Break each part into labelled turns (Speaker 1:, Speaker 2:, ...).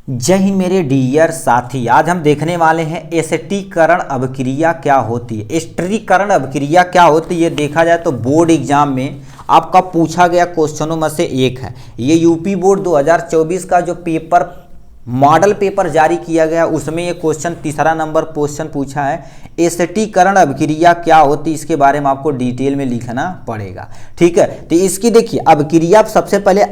Speaker 1: जय हिंद मेरे डियर साथी। आज हम देखने वाले हैं एसिटीकरण अभिक्रिया क्या होती है। एसिटीकरण अभिक्रिया क्या होती है ये देखा जाए तो बोर्ड एग्जाम में आपका पूछा गया क्वेश्चनों में से एक है। ये यूपी बोर्ड 2024 का जो पेपर मॉडल पेपर जारी किया गया उसमें ये क्वेश्चन तीसरा नंबर क्वेश्चन पूछा है। एसिटीकरण अभिक्रिया क्या होती है इसके बारे में आपको डिटेल में लिखना पड़ेगा। ठीक है, तो इसकी देखिए अभिक्रिया सबसे पहले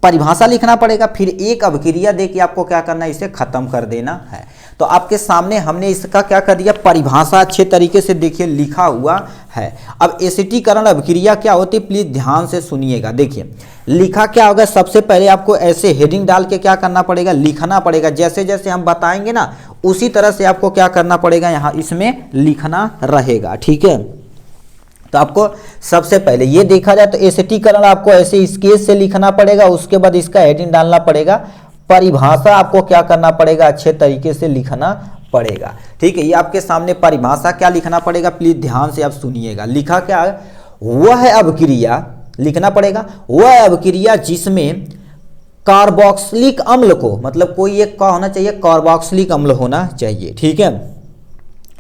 Speaker 1: परिभाषा लिखना पड़ेगा, फिर एक अभिक्रिया देके आपको क्या करना है, इसे खत्म कर देना है। तो आपके सामने हमने इसका क्या कर दिया, परिभाषा अच्छे तरीके से देखिए लिखा हुआ है। अब एसिटीकरण अभिक्रिया क्या होती है प्लीज ध्यान से सुनिएगा। देखिए लिखा क्या होगा, सबसे पहले आपको ऐसे हेडिंग डाल के क्या करना पड़ेगा, लिखना पड़ेगा। जैसे जैसे हम बताएंगे ना उसी तरह से आपको क्या करना पड़ेगा, यहाँ इसमें लिखना रहेगा। ठीक है, तो आपको सबसे पहले ये देखा जाए तो एसिटीकरण आपको ऐसे स्केच से लिखना पड़ेगा, उसके बाद इसका हेडिंग डालना पड़ेगा, परिभाषा आपको क्या करना पड़ेगा, अच्छे तरीके से लिखना पड़ेगा। ठीक है, ये आपके सामने परिभाषा क्या लिखना पड़ेगा प्लीज ध्यान से आप सुनिएगा। लिखा क्या है, वह है अभिक्रिया, लिखना पड़ेगा वह है अभिक्रिया जिसमें कार्बोक्सिलिक अम्ल को, मतलब कोई एक का होना चाहिए, कार्बोक्सिलिक अम्ल होना चाहिए। ठीक है,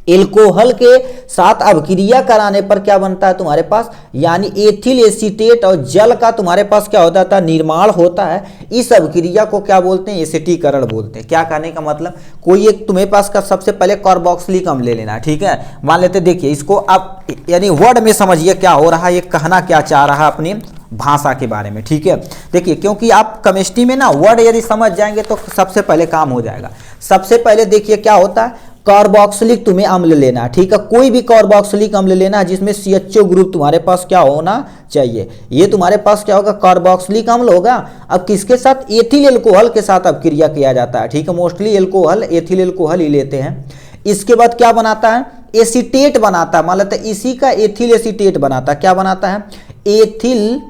Speaker 1: एल्कोहल के साथ अभिक्रिया कराने पर क्या बनता है तुम्हारे पास, यानी एथिल एसीटेट और जल का तुम्हारे पास क्या होता था, निर्माण होता है। इस अभिक्रिया को क्या बोलते हैं, एसिटीकरण बोलते हैं। क्या कहने का मतलब, कोई एक तुम्हारे पास का सबसे पहले कार्बोक्सिलिक अम्ल ले लेना। ठीक है, मान लेते देखिए इसको आप यानी वर्ड में समझिए क्या हो रहा है, ये कहना क्या चाह रहा है अपनी भाषा के बारे में। ठीक है, देखिए क्योंकि आप केमिस्ट्री में ना वर्ड यदि समझ जाएंगे तो सबसे पहले काम हो जाएगा। सबसे पहले देखिए क्या होता है, कार्बोक्सिलिक तुम्हें अम्ल लेना है। ठीक है, कोई भी कार्बोक्सिलिक अम्ल लेना है जिसमें CHO ग्रुप तुम्हारे पास क्या होना चाहिए, ये तुम्हारे पास क्या होगा, कार्बोक्सिलिक अम्ल होगा। अब किसके साथ, एथिल एल्कोहल के साथ अभिक्रिया किया जाता है। ठीक है, मोस्टली एल्कोहल एथिल एल्कोहल ही लेते हैं। इसके बाद क्या बनाता है, एसीटेट बनाता है। मान लेते हैं इसी का एथिल एसीटेट बनाता है। क्या बनाता है, एथिल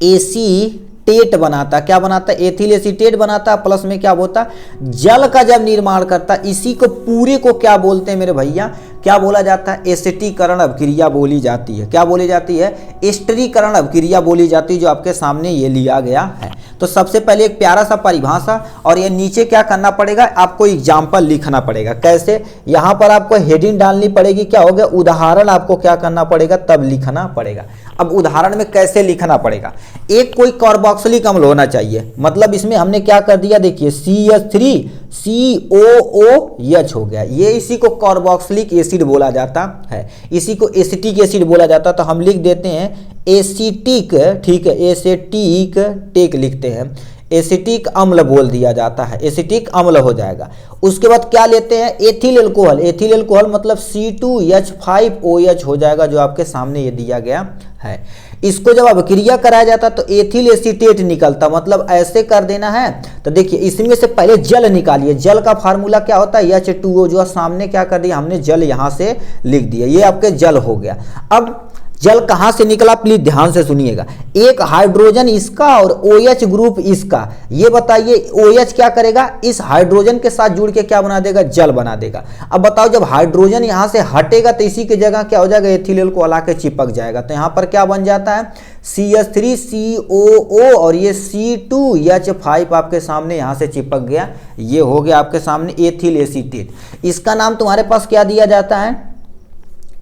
Speaker 1: एसीटेट बनाता, क्या बनाता है, एथिल एसीटेट बनाता। प्लस में क्या होता है, जल का जब निर्माण करता, इसी को पूरे को क्या बोलते हैं मेरे भैया, क्या बोला जाता है, एसिटीकरण अभिक्रिया बोली जाती है। क्या बोली जाती है, एसिटीकरण अभिक्रिया बोली जाती है, जो आपके सामने ये लिया गया है। तो सबसे पहले एक प्यारा सा परिभाषा और ये नीचे क्या करना पड़ेगा, आपको एग्जाम्पल लिखना पड़ेगा। कैसे, यहाँ पर आपको हेडिंग डालनी पड़ेगी, क्या हो गया, उदाहरण आपको क्या करना पड़ेगा, तब लिखना पड़ेगा। अब उदाहरण में कैसे लिखना पड़ेगा, एक कोई कार्बोक्सिलिक अम्ल होना चाहिए, मतलब इसमें हमने क्या कर दिया, देखिए CH3COOH हो गया, ये इसी को कार्बोक्सिलिक एसिड बोला जाता है, इसी को एसिटिक एसिड बोला जाता है। तो हम लिख देते हैं एसिटिक, ठीक है, एसिटिक टेक लिखते हैं, एसिटिक अम्ल बोल दिया जाता है, एसिटिक अम्ल हो जाएगा। उसके बाद क्या लेते हैं, एथिल एल्कोहल, एथिल एल्कोहल मतलब C2H5OH हो जाएगा, जो आपके सामने ये दिया गया है। इसको जब अभिक्रिया कराया जाता तो एथिल एसीटेट निकलता, मतलब ऐसे कर देना है। तो देखिए इसमें से पहले जल निकालिए, जल का फार्मूला क्या होता है, H2O, जो सामने क्या कर दिया हमने, जल यहाँ से लिख दिया, ये आपके जल हो गया। अब जल कहाँ से निकला प्लीज ध्यान से सुनिएगा, एक हाइड्रोजन इसका और OH ग्रुप इसका, ये बताइए OH क्या करेगा, इस हाइड्रोजन के साथ जुड़ के क्या बना देगा, जल बना देगा। अब बताओ जब हाइड्रोजन यहाँ से हटेगा तो इसी की जगह क्या हो जाएगा, एथिल एल्कोहल आके चिपक जाएगा। तो यहाँ पर क्या बन जाता है, CH3COO और ये C2H5 आपके सामने यहाँ से चिपक गया, ये हो गया आपके सामने एथिल एसीटेट। इसका नाम तुम्हारे पास क्या दिया जाता है,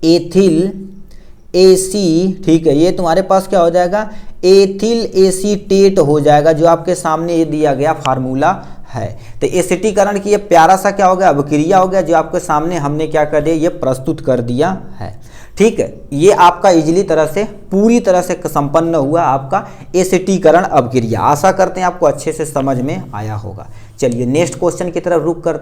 Speaker 1: एथिल एसी। ठीक है, ये तुम्हारे पास क्या हो जाएगा, एथिल एसीटेट हो जाएगा, जो आपके सामने ये दिया गया फार्मूला है। तो एसिटीकरण की ये प्यारा सा क्या हो गया, अभिक्रिया हो गया, जो आपके सामने हमने क्या कर दिया, ये प्रस्तुत कर दिया है। ठीक है, ये आपका इजीली तरह से पूरी तरह से संपन्न हुआ आपका एसिटीकरण अभिक्रिया। आशा करते हैं आपको अच्छे से समझ में आया होगा। चलिए नेक्स्ट क्वेश्चन की तरफ रुक करते